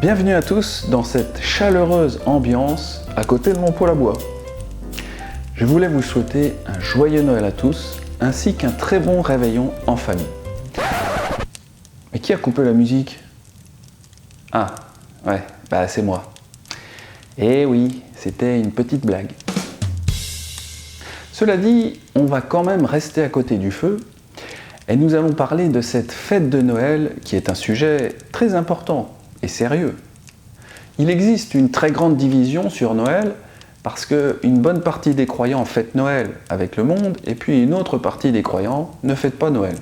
Bienvenue à tous dans cette chaleureuse ambiance à côté de mon poêle à bois. Je voulais vous souhaiter un joyeux Noël à tous, ainsi qu'un très bon réveillon en famille. Mais qui a coupé la musique? Ah, ouais, c'est moi. Eh oui, c'était une petite blague. Cela dit, on va quand même rester à côté du feu, et nous allons parler de cette fête de Noël qui est un sujet très important et sérieux. Il existe une très grande division sur Noël parce qu'une bonne partie des croyants fêtent Noël avec le monde et puis une autre partie des croyants ne fête pas Noël.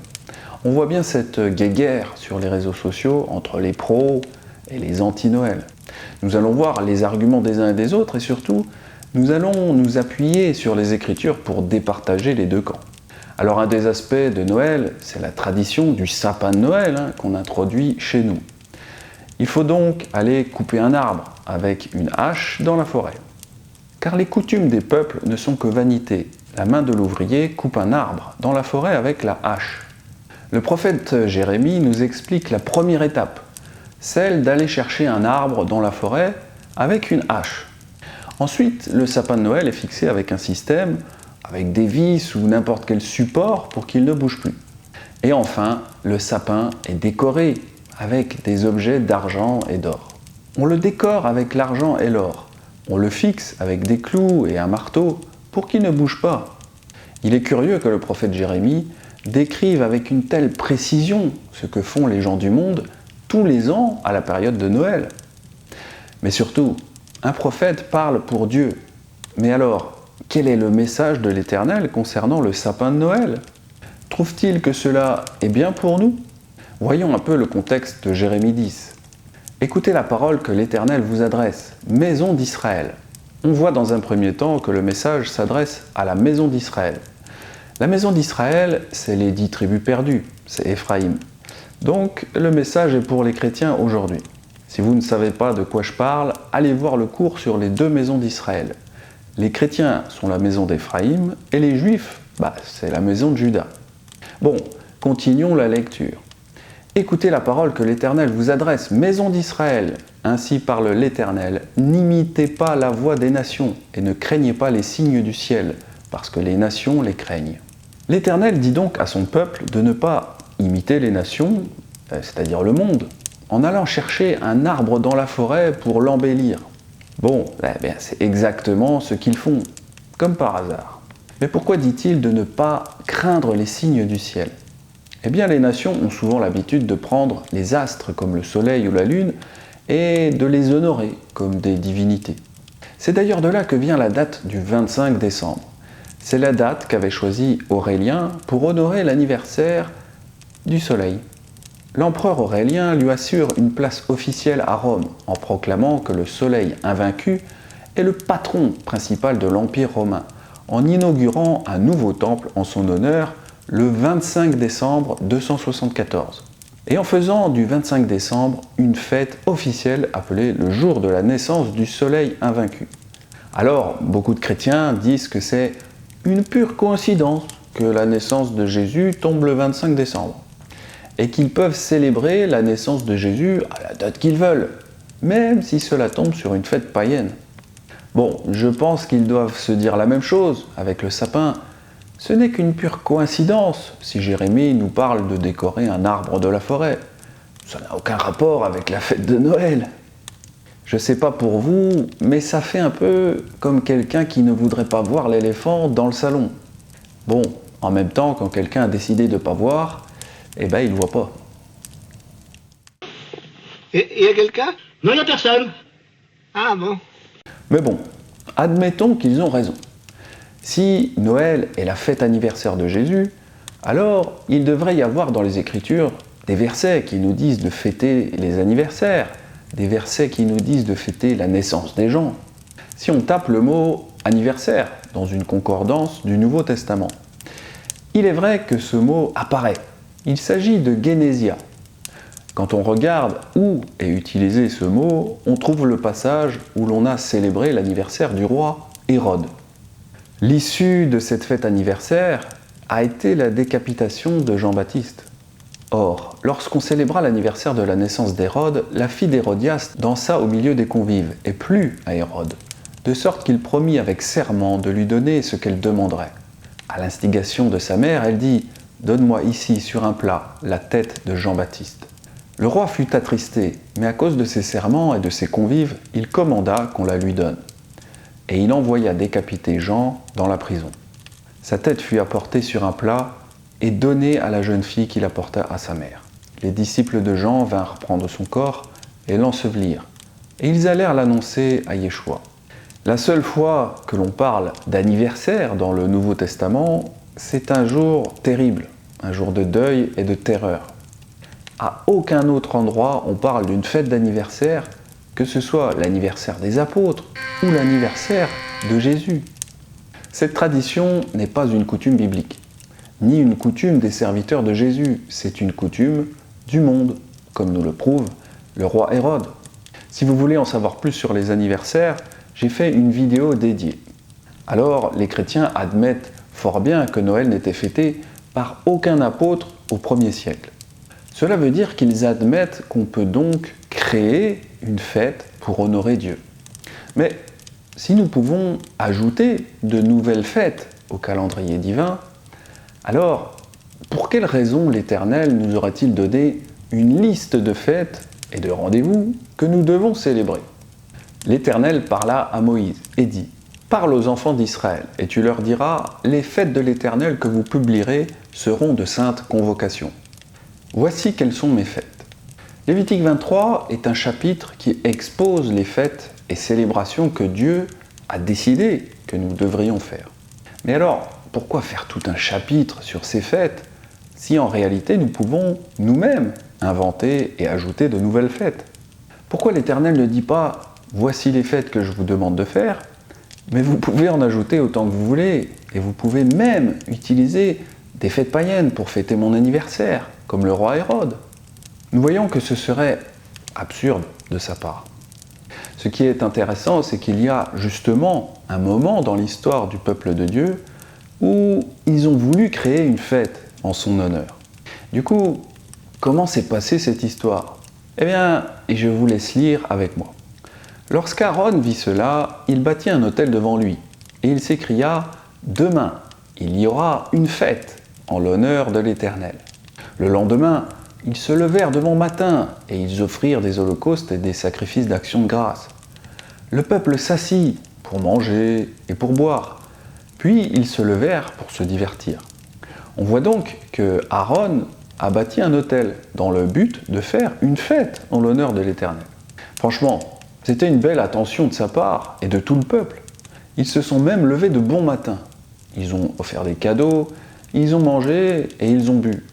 On voit bien cette guéguerre sur les réseaux sociaux entre les pros et les anti-Noël. Nous allons voir les arguments des uns et des autres et surtout, nous allons nous appuyer sur les Écritures pour départager les deux camps. Alors un des aspects de Noël, c'est la tradition du sapin de Noël qu'on introduit chez nous. Il faut donc aller couper un arbre avec une hache dans la forêt. Car les coutumes des peuples ne sont que vanité. La main de l'ouvrier coupe un arbre dans la forêt avec la hache. Le prophète Jérémie nous explique la première étape, celle d'aller chercher un arbre dans la forêt avec une hache. Ensuite, le sapin de Noël est fixé avec un système, avec des vis ou n'importe quel support pour qu'il ne bouge plus. Et enfin, le sapin est décoré avec des objets d'argent et d'or. On le décore avec l'argent et l'or. On le fixe avec des clous et un marteau pour qu'il ne bouge pas. Il est curieux que le prophète Jérémie décrive avec une telle précision ce que font les gens du monde tous les ans à la période de Noël. Mais surtout, un prophète parle pour Dieu. Mais alors, quel est le message de l'Éternel concernant le sapin de Noël? Trouve-t-il que cela est bien pour nous? Voyons un peu le contexte de Jérémie 10. Écoutez la parole que l'Éternel vous adresse, maison d'Israël. On voit dans un premier temps que le message s'adresse à la maison d'Israël. La maison d'Israël, c'est les 10 tribus perdues, c'est Éphraïm. Donc le message est pour les chrétiens aujourd'hui. Si vous ne savez pas de quoi je parle, allez voir le cours sur les deux maisons d'Israël. Les chrétiens sont la maison d'Éphraïm et les juifs, c'est la maison de Juda. Bon, continuons la lecture. Écoutez la parole que l'Éternel vous adresse, maison d'Israël. Ainsi parle l'Éternel, n'imitez pas la voix des nations et ne craignez pas les signes du ciel, parce que les nations les craignent. L'Éternel dit donc à son peuple de ne pas imiter les nations, c'est-à-dire le monde, en allant chercher un arbre dans la forêt pour l'embellir. Bon, c'est exactement ce qu'ils font, comme par hasard. Mais pourquoi dit-il de ne pas craindre les signes du ciel? Eh bien, les nations ont souvent l'habitude de prendre les astres comme le soleil ou la lune et de les honorer comme des divinités. C'est d'ailleurs de là que vient la date du 25 décembre. C'est la date qu'avait choisie Aurélien pour honorer l'anniversaire du soleil. L'empereur Aurélien lui assure une place officielle à Rome en proclamant que le soleil invaincu est le patron principal de l'Empire romain, en inaugurant un nouveau temple en son honneur le 25 décembre 274, et en faisant du 25 décembre une fête officielle appelée le jour de la naissance du soleil invaincu. Alors, beaucoup de chrétiens disent que c'est une pure coïncidence que la naissance de Jésus tombe le 25 décembre, et qu'ils peuvent célébrer la naissance de Jésus à la date qu'ils veulent, même si cela tombe sur une fête païenne. Bon, je pense qu'ils doivent se dire la même chose avec le sapin. Ce n'est qu'une pure coïncidence si Jérémie nous parle de décorer un arbre de la forêt. Ça n'a aucun rapport avec la fête de Noël. Je sais pas pour vous, mais ça fait un peu comme quelqu'un qui ne voudrait pas voir l'éléphant dans le salon. Bon, en même temps, quand quelqu'un a décidé de ne pas voir, il ne voit pas. Et il y a quelqu'un? Non, il n'y a personne. Ah bon? Mais bon, admettons qu'ils ont raison. Si Noël est la fête anniversaire de Jésus, alors il devrait y avoir dans les Écritures des versets qui nous disent de fêter les anniversaires, des versets qui nous disent de fêter la naissance des gens. Si on tape le mot anniversaire dans une concordance du Nouveau Testament, il est vrai que ce mot apparaît. Il s'agit de génésia. Quand on regarde où est utilisé ce mot, on trouve le passage où l'on a célébré l'anniversaire du roi Hérode. L'issue de cette fête anniversaire a été la décapitation de Jean-Baptiste. Or, lorsqu'on célébra l'anniversaire de la naissance d'Hérode, la fille d'Hérodias dansa au milieu des convives et plut à Hérode, de sorte qu'il promit avec serment de lui donner ce qu'elle demanderait. À l'instigation de sa mère, elle dit « Donne-moi ici, sur un plat, la tête de Jean-Baptiste ». Le roi fut attristé, mais à cause de ses serments et de ses convives, il commanda qu'on la lui donne. Et il envoya décapiter Jean dans la prison. Sa tête fut apportée sur un plat et donnée à la jeune fille qui l'apporta à sa mère. Les disciples de Jean vinrent prendre son corps et l'ensevelir, et ils allèrent l'annoncer à Yeshua. La seule fois que l'on parle d'anniversaire dans le Nouveau Testament, c'est un jour terrible, un jour de deuil et de terreur. À aucun autre endroit on parle d'une fête d'anniversaire, que ce soit l'anniversaire des apôtres ou l'anniversaire de Jésus. Cette tradition n'est pas une coutume biblique, ni une coutume des serviteurs de Jésus, c'est une coutume du monde, comme nous le prouve le roi Hérode. Si vous voulez en savoir plus sur les anniversaires, j'ai fait une vidéo dédiée. Alors, les chrétiens admettent fort bien que Noël n'était fêté par aucun apôtre au 1er siècle. Cela veut dire qu'ils admettent qu'on peut donc créer une fête pour honorer Dieu. Mais si nous pouvons ajouter de nouvelles fêtes au calendrier divin, alors pour quelle raison l'Éternel nous aurait-il donné une liste de fêtes et de rendez-vous que nous devons célébrer? L'Éternel parla à Moïse et dit « Parle aux enfants d'Israël, et tu leur diras, les fêtes de l'Éternel que vous publierez seront de saintes convocations. Voici quelles sont mes fêtes. » Lévitique 23 est un chapitre qui expose les fêtes et célébrations que Dieu a décidé que nous devrions faire. Mais alors, pourquoi faire tout un chapitre sur ces fêtes si en réalité nous pouvons nous-mêmes inventer et ajouter de nouvelles fêtes? Pourquoi l'Éternel ne dit pas « Voici les fêtes que je vous demande de faire », mais vous pouvez en ajouter autant que vous voulez, et vous pouvez même utiliser des fêtes païennes pour fêter mon anniversaire, comme le roi Hérode. Nous voyons que ce serait absurde de sa part. Ce qui est intéressant, c'est qu'il y a justement un moment dans l'histoire du peuple de Dieu où ils ont voulu créer une fête en son honneur. Du coup, comment s'est passée cette histoire? Eh bien, je vous laisse lire avec moi. Lorsqu'Aaron vit cela, il bâtit un autel devant lui, et il s'écria « Demain, il y aura une fête en l'honneur de l'Éternel. » Le lendemain, ils se levèrent de bon matin, et ils offrirent des holocaustes et des sacrifices d'action de grâce. Le peuple s'assit pour manger et pour boire, puis ils se levèrent pour se divertir. On voit donc que Aaron a bâti un autel dans le but de faire une fête en l'honneur de l'Éternel. Franchement, c'était une belle attention de sa part et de tout le peuple. Ils se sont même levés de bon matin. Ils ont offert des cadeaux, ils ont mangé et ils ont bu.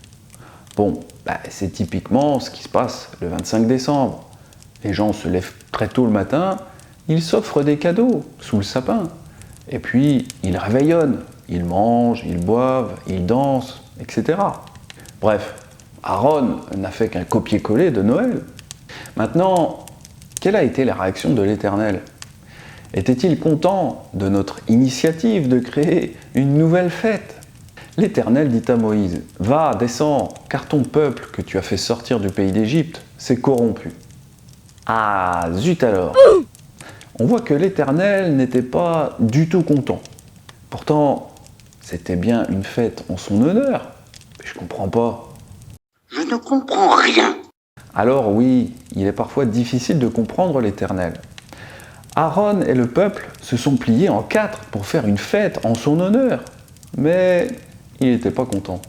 Bon, c'est typiquement ce qui se passe le 25 décembre. Les gens se lèvent très tôt le matin, ils s'offrent des cadeaux sous le sapin. Et puis, ils réveillonnent, ils mangent, ils boivent, ils dansent, etc. Bref, Aaron n'a fait qu'un copier-coller de Noël. Maintenant, quelle a été la réaction de l'Éternel? Était-il content de notre initiative de créer une nouvelle fête? L'Éternel dit à Moïse, « Va, descends, car ton peuple que tu as fait sortir du pays d'Égypte s'est corrompu. » Ah, zut alors! On voit que l'Éternel n'était pas du tout content. Pourtant, c'était bien une fête en son honneur. Mais je comprends pas. Je ne comprends rien. Alors oui, il est parfois difficile de comprendre l'Éternel. Aaron et le peuple se sont pliés en 4 pour faire une fête en son honneur. Mais il n'était pas content.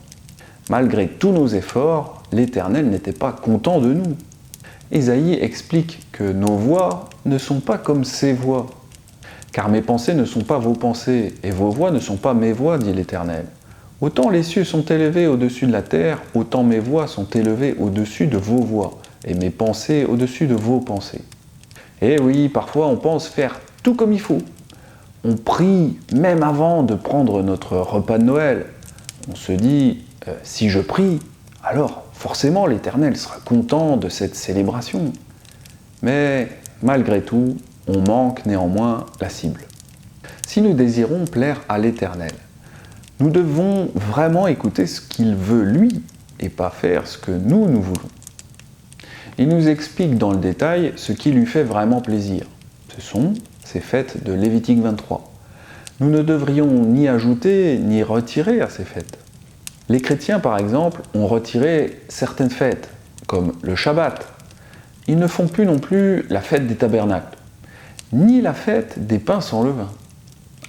Malgré tous nos efforts, l'Éternel n'était pas content de nous. Ésaïe explique que nos voix ne sont pas comme ses voix. Car mes pensées ne sont pas vos pensées, et vos voix ne sont pas mes voix, dit l'Éternel. Autant les cieux sont élevés au-dessus de la terre, autant mes voix sont élevées au-dessus de vos voix, et mes pensées au-dessus de vos pensées. Et oui, parfois on pense faire tout comme il faut. On prie même avant de prendre notre repas de Noël. On se dit, si je prie, alors forcément l'Éternel sera content de cette célébration. Mais malgré tout, on manque néanmoins la cible. Si nous désirons plaire à l'Éternel, nous devons vraiment écouter ce qu'il veut lui et pas faire ce que nous voulons. Il nous explique dans le détail ce qui lui fait vraiment plaisir. Ce sont ces fêtes de Lévitique 23. Nous ne devrions ni ajouter ni retirer à ces fêtes. Les chrétiens, par exemple, ont retiré certaines fêtes, comme le Shabbat. Ils ne font plus non plus la fête des tabernacles, ni la fête des pains sans levain.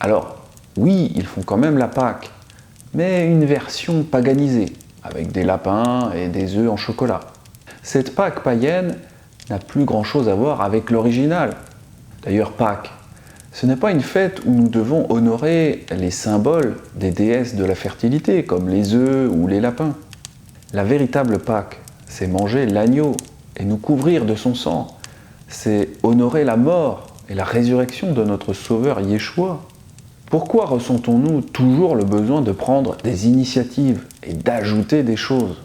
Alors, oui, ils font quand même la Pâque, mais une version paganisée, avec des lapins et des œufs en chocolat. Cette Pâque païenne n'a plus grand-chose à voir avec l'original. D'ailleurs, Pâques, ce n'est pas une fête où nous devons honorer les symboles des déesses de la fertilité, comme les œufs ou les lapins. La véritable Pâque, c'est manger l'agneau et nous couvrir de son sang. C'est honorer la mort et la résurrection de notre Sauveur Yeshua. Pourquoi ressentons-nous toujours le besoin de prendre des initiatives et d'ajouter des choses ?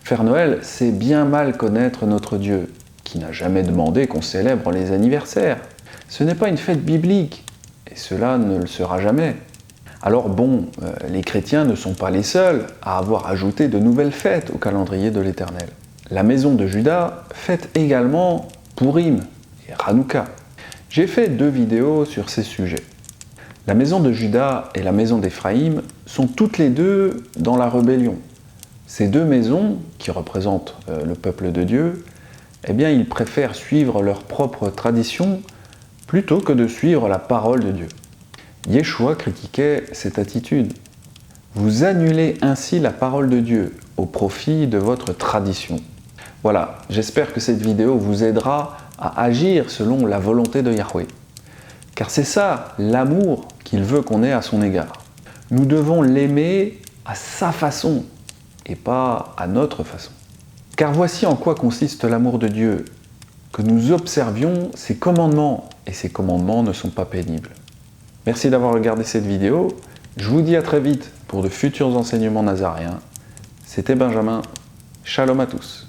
Faire Noël, c'est bien mal connaître notre Dieu, qui n'a jamais demandé qu'on célèbre les anniversaires. Ce n'est pas une fête biblique, et cela ne le sera jamais. Alors bon, les chrétiens ne sont pas les seuls à avoir ajouté de nouvelles fêtes au calendrier de l'Éternel. La maison de Juda fête également Purim et Hanouka. J'ai fait 2 vidéos sur ces sujets. La maison de Juda et la maison d'Éphraïm sont toutes les deux dans la rébellion. Ces 2 maisons, qui représentent le peuple de Dieu, eh bien, ils préfèrent suivre leur propre tradition plutôt que de suivre la parole de Dieu. Yeshua critiquait cette attitude. Vous annulez ainsi la parole de Dieu au profit de votre tradition. Voilà, j'espère que cette vidéo vous aidera à agir selon la volonté de Yahweh. Car c'est ça, l'amour qu'il veut qu'on ait à son égard. Nous devons l'aimer à sa façon et pas à notre façon. Car voici en quoi consiste l'amour de Dieu, que nous observions ses commandements, et ces commandements ne sont pas pénibles. Merci d'avoir regardé cette vidéo, je vous dis à très vite pour de futurs enseignements nazaréens. C'était Benjamin, shalom à tous.